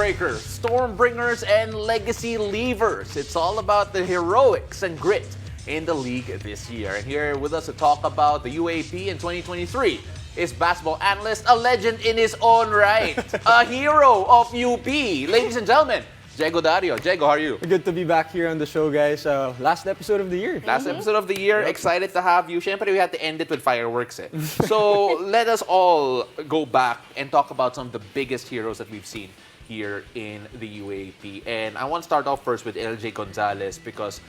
Stormbreakers, Stormbringers, and Legacy Leavers. It's all about the heroics and grit in the league this year. And here with us to talk about the UAAP in 2023 is basketball analyst, a legend in his own right, a hero of UP. Ladies and gentlemen, Jeay Gonzales. Jeay, how are you? Good to be back here on the show, guys. Last episode of the year. Last episode of the year. Yep. Excited to have you. Siyempre, we had to end it with fireworks. So let us all go back and talk about some of the biggest heroes that we've seen here in the UAAP. And I want to start off first with LJay Gonzales because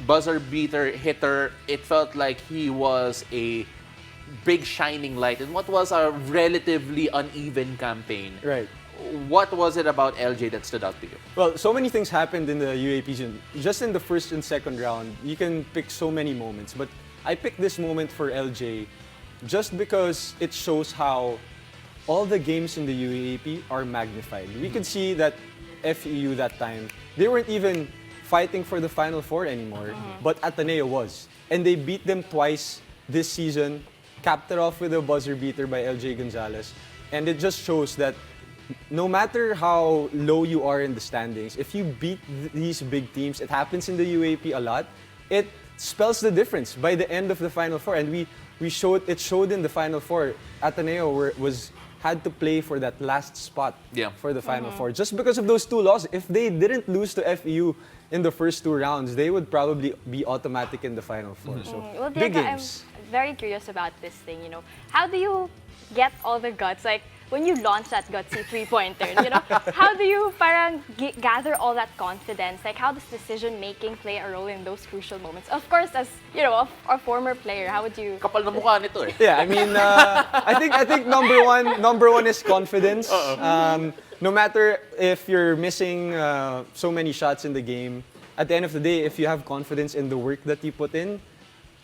buzzer beater hitter, it felt like he was a big shining light in what was a relatively uneven campaign. Right. What was it about LJay that stood out to you? Well, so many things happened in the UAAP season. Just in the first and second round, you can pick so many moments. But I picked this moment for LJay just because it shows how all the games in the UAAP are magnified. We could see that FEU that time, they weren't even fighting for the Final Four anymore, but Ateneo was. And they beat them twice this season, capped it off with a buzzer beater by LJay Gonzales. And it just shows that no matter how low you are in the standings, if you beat these big teams, it happens in the UAAP a lot, it spells the difference by the end of the Final Four. And it showed in the Final Four. Ateneo had to play for that last spot for the Final Four just because of those two losses. If they didn't lose to FEU in the first two rounds, they would probably be automatic in the Final Four. So, well, big Diego, games. I'm very curious about this thing, How do you get all the guts? Like, when you launch that gutsy three-pointer, how do you parang gather all that confidence? Like, how does decision-making play a role in those crucial moments? Of course, as, a former player, how would you... Kapal na mukha nito eh. Yeah, I mean, I think number one is confidence. No matter if you're missing so many shots in the game, at the end of the day, if you have confidence in the work that you put in,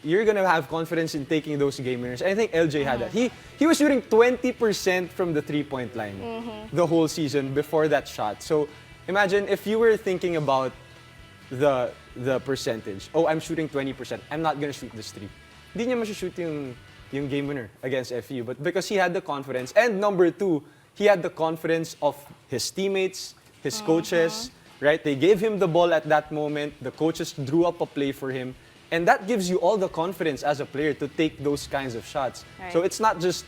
you're gonna have confidence in taking those game winners. I think LJay had that. He was shooting 20% from the three-point line the whole season before that shot. So imagine if you were thinking about the percentage. Oh, I'm shooting 20%. I'm not gonna shoot this three. Hindi niya mashoot yung game winner against FEU. But because he had the confidence, and number two, he had the confidence of his teammates, his coaches, right? They gave him the ball at that moment. The coaches drew up a play for him. And that gives you all the confidence as a player to take those kinds of shots. Right. So it's not just,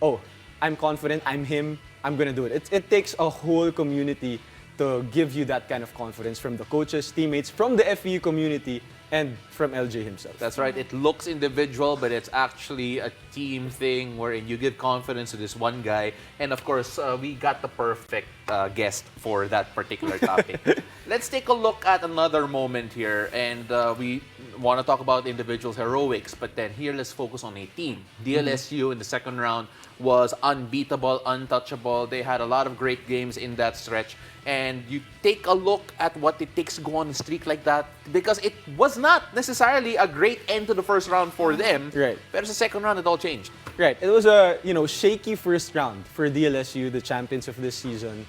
oh, I'm confident, I'm him, I'm gonna do it. It takes a whole community to give you that kind of confidence from the coaches, teammates, from the FEU community, and from LJay himself. That's right. It looks individual, but it's actually a team thing wherein you give confidence to this one guy. And of course, we got the perfect guest for that particular topic. Let's take a look at another moment here. And we want to talk about individuals' heroics, but then here let's focus on a team. DLSU in the second round was unbeatable, untouchable. They had a lot of great games in that stretch. And you take a look at what it takes to go on a streak like that, because it was not necessarily a great end to the first round for them. Right. But it's the second round, it all changed. Right. It was a shaky first round for DLSU, the champions of this season.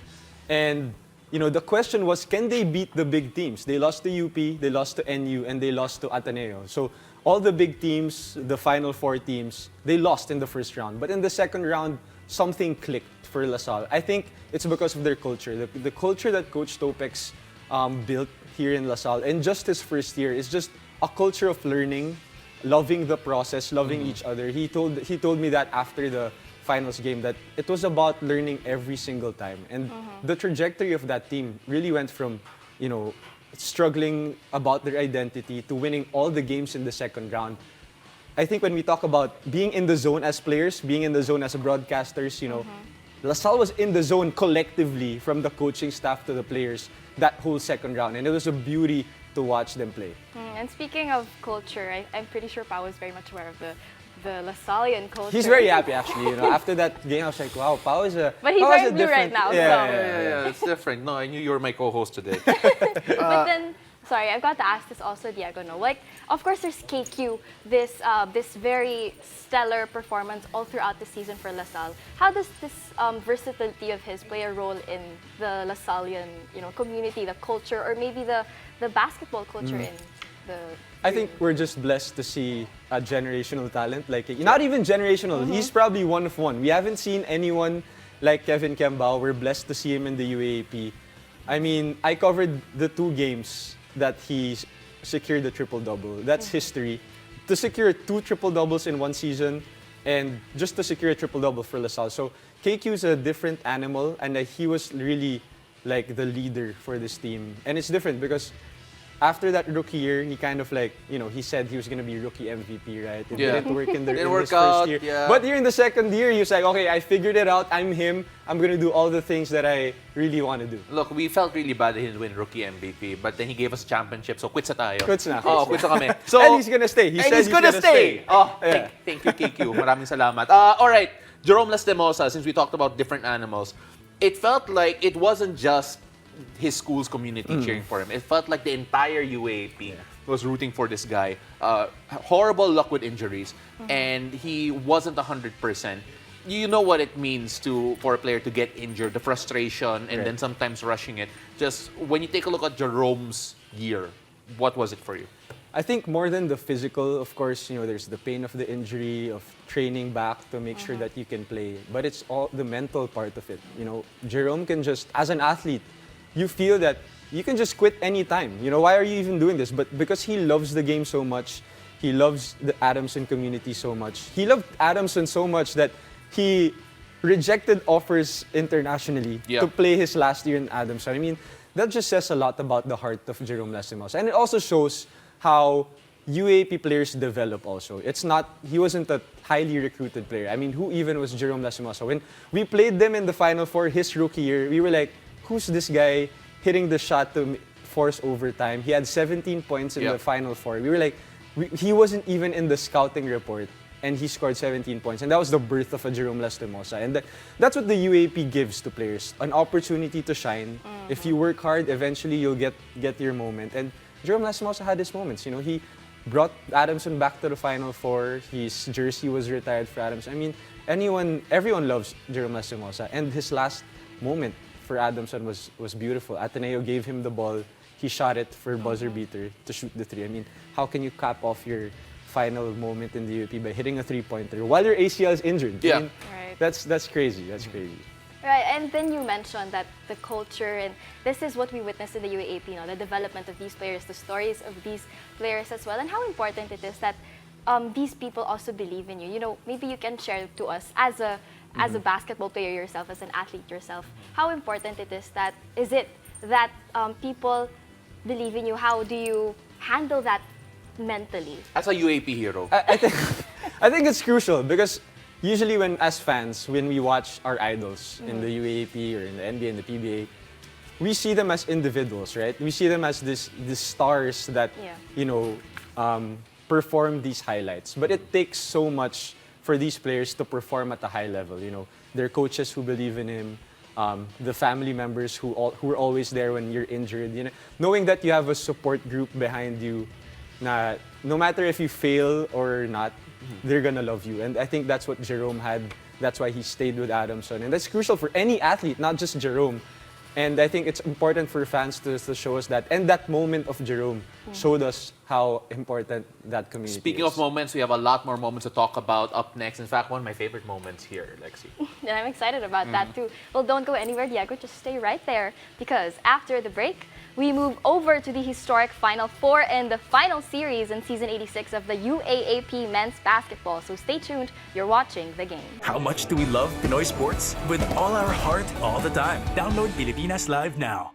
And the question was, can they beat the big teams? They lost to UP, they lost to NU, and they lost to Ateneo. So all the big teams, the Final Four teams, they lost in the first round. But in the second round, something clicked for LaSalle. I think it's because of their culture. The culture that Coach Topex built here in LaSalle, and just his first year, is just a culture of learning, loving the process, loving each other. He told me that after the finals game, that it was about learning every single time. And the trajectory of that team really went from, struggling about their identity to winning all the games in the second round. I think when we talk about being in the zone as players, being in the zone as broadcasters, LaSalle was in the zone collectively, from the coaching staff to the players, that whole second round. And it was a beauty to watch them play. And speaking of culture, I'm pretty sure Pao is very much aware of the Lasallian culture. He's very happy, actually. After that game, I was like, wow, Pao is a... But he's very blue right now. Yeah, it's different. No, I knew you were my co-host today. But then, sorry, I've got to ask this also, Diego. Of course, there's KQ, this very stellar performance all throughout the season for LaSalle. How does this versatility of his play a role in the Lasallian, community, the culture, or maybe the basketball culture in the... I think we're just blessed to see a generational talent. Not even generational, he's probably one of one. We haven't seen anyone like Kevin Kembao, we're blessed to see him in the UAAP. I mean, I covered the 2 games that he secured the triple-double. That's history. To secure 2 triple-doubles in one season and just to secure a triple-double for LaSalle. So KQ is a different animal, and he was really like the leader for this team. And it's different because after that rookie year, he kind of like, he said he was going to be rookie MVP, right? It didn't work in Didn't his work first out, year. yeah. But here in the second year, he was like, okay, I figured it out. I'm him. I'm going to do all the things that I really want to do. Look, we felt really bad that he didn't win rookie MVP, but then he gave us championship, so quits na tayo. Quits na. Oh, quits na kami. So, and he's going to stay. He and said he's gonna stay. Oh, Yeah. thank you, KQ. Maraming salamat. All right, Jerom Lastimosa, since we talked about different animals, it felt like it wasn't just his school's community cheering for him. It felt like the entire UAAP was rooting for this guy. Horrible luck with injuries, and he wasn't 100%. You know what it means for a player to get injured, the frustration, and then sometimes rushing it. Just when you take a look at Jerom's year, what was it for you? I think more than the physical, of course, there's the pain of the injury, of training back to make sure that you can play. But it's all the mental part of it. Jerome can just, as an athlete, you feel that you can just quit anytime. Why are you even doing this? But because he loves the game so much, he loves the Adamson community so much. He loved Adamson so much that he rejected offers internationally to play his last year in Adamson. I mean, that just says a lot about the heart of Jerom Lastimosa. And it also shows how UAAP players develop also. He wasn't a highly recruited player. I mean, who even was Jerom Lastimosa? When we played them in the Final Four his rookie year, we were like, who's this guy hitting the shot to force overtime? He had 17 points in the Final Four. We were like, he wasn't even in the scouting report, and he scored 17 points. And that was the birth of a Jerom Lastimosa. And that's what the UAP gives to players, an opportunity to shine. If you work hard, eventually you'll get your moment. And Jerom Lastimosa had his moments. He brought Adamson back to the Final Four. His jersey was retired for Adamson. I mean, everyone loves Jerom Lastimosa. And his last moment for Adamson was beautiful. Ateneo gave him the ball. He shot it for buzzer beater to shoot the 3. I mean, how can you cap off your final moment in the UAP by hitting a 3-pointer while your ACL is injured? Yeah. I mean, that's crazy. That's crazy. Right, and then you mentioned that the culture, and this is what we witnessed in the UAAP, the development of these players, the stories of these players as well, and how important it is that these people also believe in you. Maybe you can share to us as a basketball player yourself, as an athlete yourself, how important it is that people believe in you. How do you handle that mentally? As a UAP hero. I think it's crucial because usually as fans, when we watch our idols in the UAAP or in the NBA and the PBA, we see them as individuals, right? We see them as these stars that, perform these highlights. But it takes so much for these players to perform at a high level. Their coaches who believe in him, the family members who are always there when you're injured. Knowing that you have a support group behind you, no matter if you fail or not, they're gonna love you. And I think that's what Jerome had. That's why he stayed with Adamson. And that's crucial for any athlete, not just Jerome. And I think it's important for fans to show us that. And that moment of Jerome showed us how important that community Speaking is. of moments, we have a lot more moments to talk about up next. In fact, one of my favorite moments here, Lexi. And I'm excited about that too. Well, don't go anywhere, Diego. Just stay right there, because after the break, we move over to the historic Final Four and the final series in Season 86 of the UAAP Men's Basketball. So stay tuned. You're watching The Game. How much do we love Pinoy sports? With all our heart, all the time. Download Pilipinas Live now.